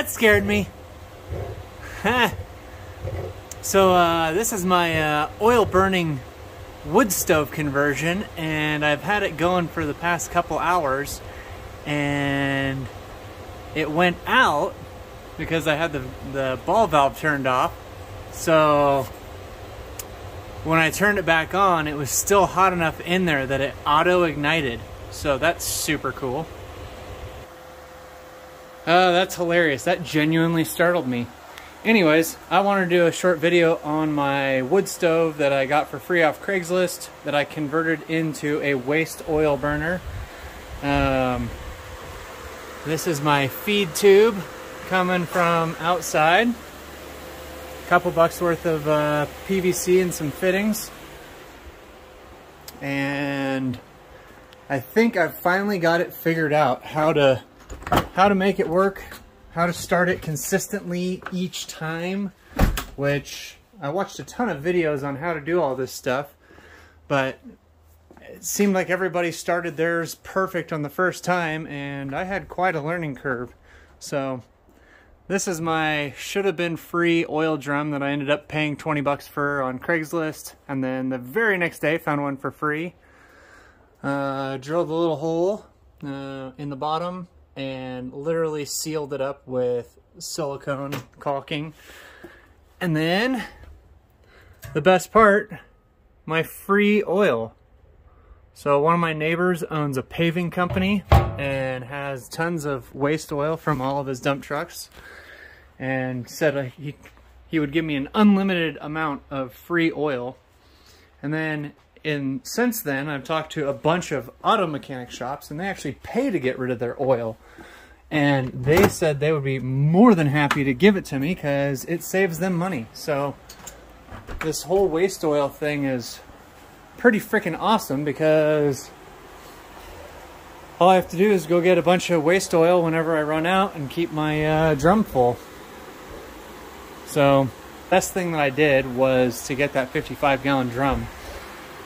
That scared me. So this is my oil burning wood stove conversion, and I've had it going for the past couple hours, and it went out because I had the ball valve turned off. So when I turned it back on, it was still hot enough in there that it auto ignited. So that's super cool. That's hilarious. That genuinely startled me. Anyways, I want to do a short video on my wood stove that I got for free off Craigslist that I converted into a waste oil burner. This is my feed tube coming from outside. A couple bucks worth of PVC and some fittings. And I think I've finally got it figured out how to make it work. How to start it consistently each time, which I watched a ton of videos on how to do all this stuff, but it seemed like everybody started theirs perfect on the first time, and I had quite a learning curve. So this is my should have been free oil drum that I ended up paying 20 bucks for on Craigslist, and then the very next day found one for free. Drilled a little hole in the bottom and literally sealed it up with silicone caulking. And then the best part, my free oil. So one of my neighbors owns a paving company and has tons of waste oil from all of his dump trucks, and said he would give me an unlimited amount of free oil. And then since then, I've talked to a bunch of auto mechanic shops, and they actually pay to get rid of their oil. And they said they would be more than happy to give it to me because it saves them money. So this whole waste oil thing is pretty freaking awesome, because all I have to do is go get a bunch of waste oil whenever I run out and keep my drum full. So best thing that I did was to get that 55-gallon drum,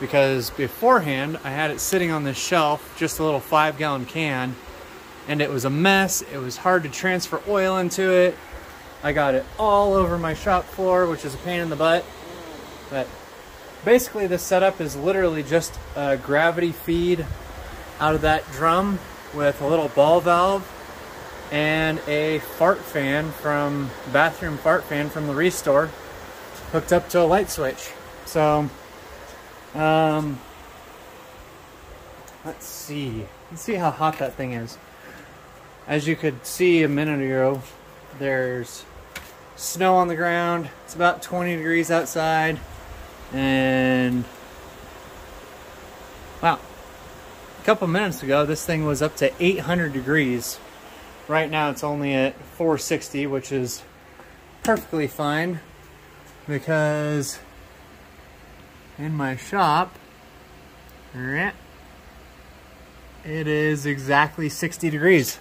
because beforehand I had it sitting on this shelf, just a little 5-gallon can, and it was a mess. It was hard to transfer oil into it. I got it all over my shop floor, which is a pain in the butt. But basically this setup is literally just a gravity feed out of that drum with a little ball valve and a bathroom fart fan from the Restore hooked up to a light switch. So let's see how hot that thing is. As you could see a minute ago, there's snow on the ground. It's about 20 degrees outside, and wow, a couple minutes ago this thing was up to 800 degrees. Right now it's only at 460, which is perfectly fine, because in my shop it is exactly 60 degrees,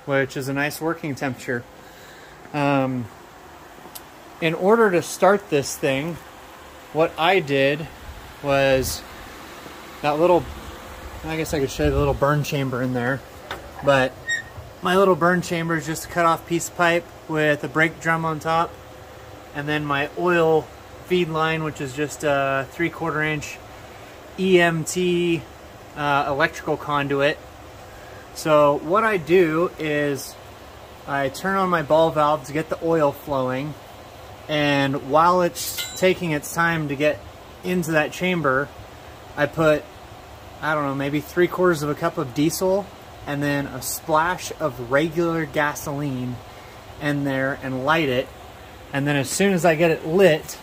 which is a nice working temperature. In order to start this thing, what I did was that little, I guess I could show you the little burn chamber in there, but my little burn chamber is just a cut off piece of pipe with a brake drum on top, and then my oil feed line, which is just a 3/4 inch EMT electrical conduit. So what I do is I turn on my ball valve to get the oil flowing, and while it's taking its time to get into that chamber, I put, I don't know, maybe 3/4 cup of diesel and then a splash of regular gasoline in there and light it. And then as soon as I get it lit,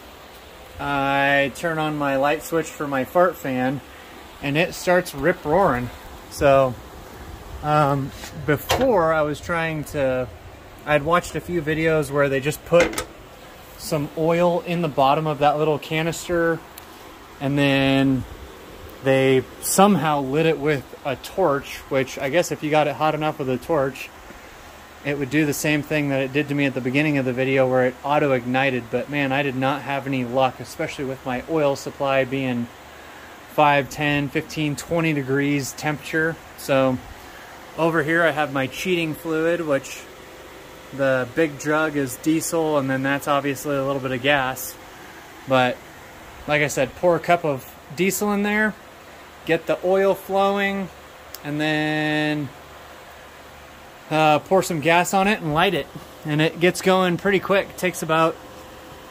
I turn on my light switch for my fart fan, and it starts rip-roaring. So before I'd watched a few videos where they just put some oil in the bottom of that little canister, and then they somehow lit it with a torch, which I guess if you got it hot enough with a torch, it would do the same thing that it did to me at the beginning of the video where it auto-ignited. But man, I did not have any luck, especially with my oil supply being 5, 10, 15, 20 degrees temperature. So over here I have my cheating fluid, which The big jug is diesel, and then that's obviously a little bit of gas. But like I said, pour a cup of diesel in there, get the oil flowing, and then pour some gas on it and light it. And it gets going pretty quick. It takes about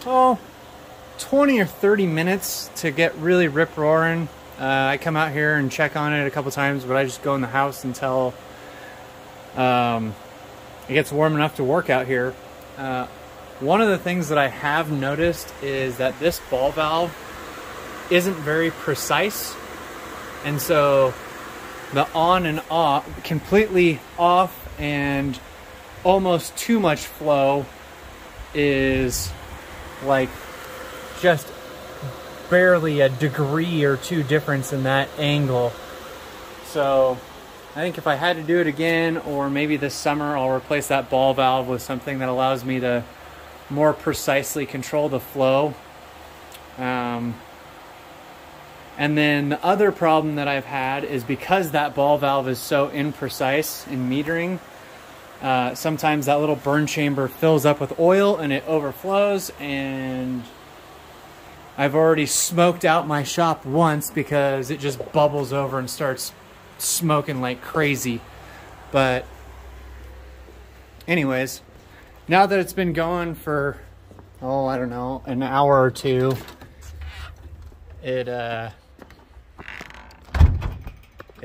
20 or 30 minutes to get really rip-roaring. I come out here and check on it a couple times, but I just go in the house until it gets warm enough to work out here. One of the things that I have noticed is that this ball valve isn't very precise, and so the on and off, completely off and almost too much flow is like just barely a degree or two difference in that angle. So I think if I had to do it again, or maybe this summer, I'll replace that ball valve with something that allows me to more precisely control the flow. And then the other problem that I've had is because that ball valve is so imprecise in metering, sometimes that little burn chamber fills up with oil and it overflows, and I've already smoked out my shop once because it just bubbles over and starts smoking like crazy. But anyways, now that it's been going for, I don't know, an hour or two, it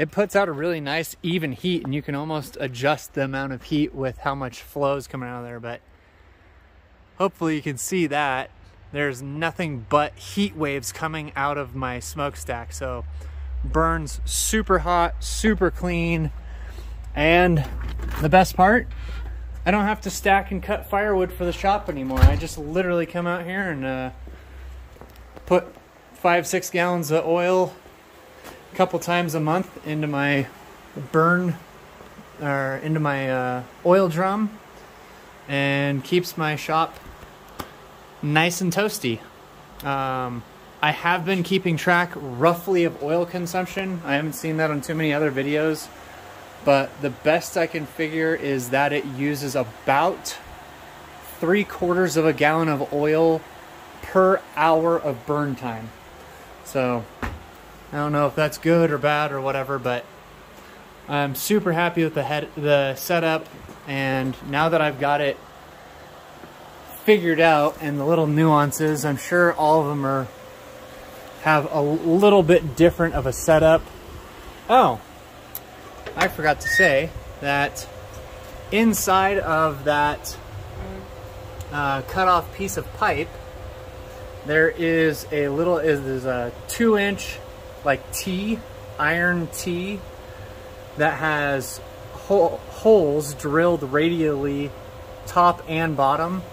puts out a really nice even heat, and you can almost adjust the amount of heat with how much flow is coming out of there. But hopefully you can see that there's nothing but heat waves coming out of my smokestack. So burns super hot, super clean, and the best part, I don't have to stack and cut firewood for the shop anymore. I just literally come out here and put 5-6 gallons of oil a couple times a month into my oil drum, and keeps my shop nice and toasty. I have been keeping track roughly of oil consumption. I haven't seen that on too many other videos, but the best I can figure is that it uses about 3/4 of a gallon of oil per hour of burn time. So I don't know if that's good or bad or whatever, but I'm super happy with the setup, and now that I've got it figured out and the little nuances, I'm sure all of them have a little bit different of a setup. Oh, I forgot to say that inside of that cut off piece of pipe, there is a 2-inch like T, iron T, that has holes drilled radially top and bottom,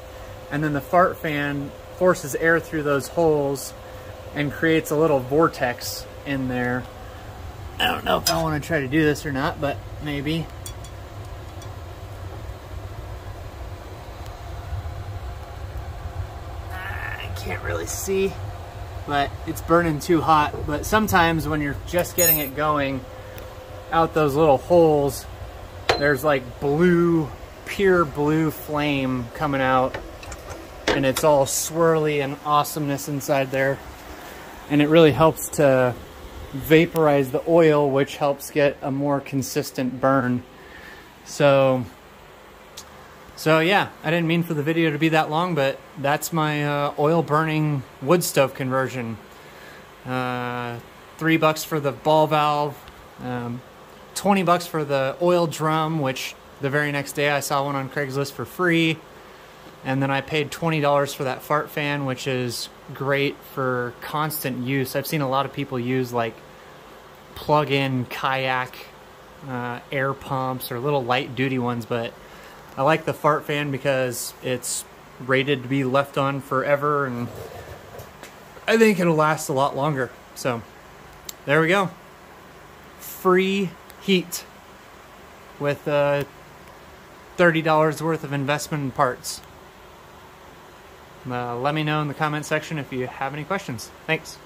and then the fart fan forces air through those holes and creates a little vortex in there. I don't know if I want to try to do this or not, but maybe. I can't really see, but it's burning too hot. But sometimes when you're just getting it going, out those little holes, there's like blue, pure blue flame coming out, and it's all swirly and awesomeness inside there. And it really helps to vaporize the oil, which helps get a more consistent burn. So yeah, I didn't mean for the video to be that long, but that's my oil burning wood stove conversion. $3 for the ball valve, $20 for the oil drum, which the very next day I saw one on Craigslist for free. And then I paid $20 for that fart fan, which is great for constant use. I've seen a lot of people use like plug-in kayak air pumps or little light duty ones, but I like the fart fan because it's rated to be left on forever, and I think it'll last a lot longer. So there we go. Free heat with $30 worth of investment in parts. Let me know in the comment section if you have any questions. Thanks.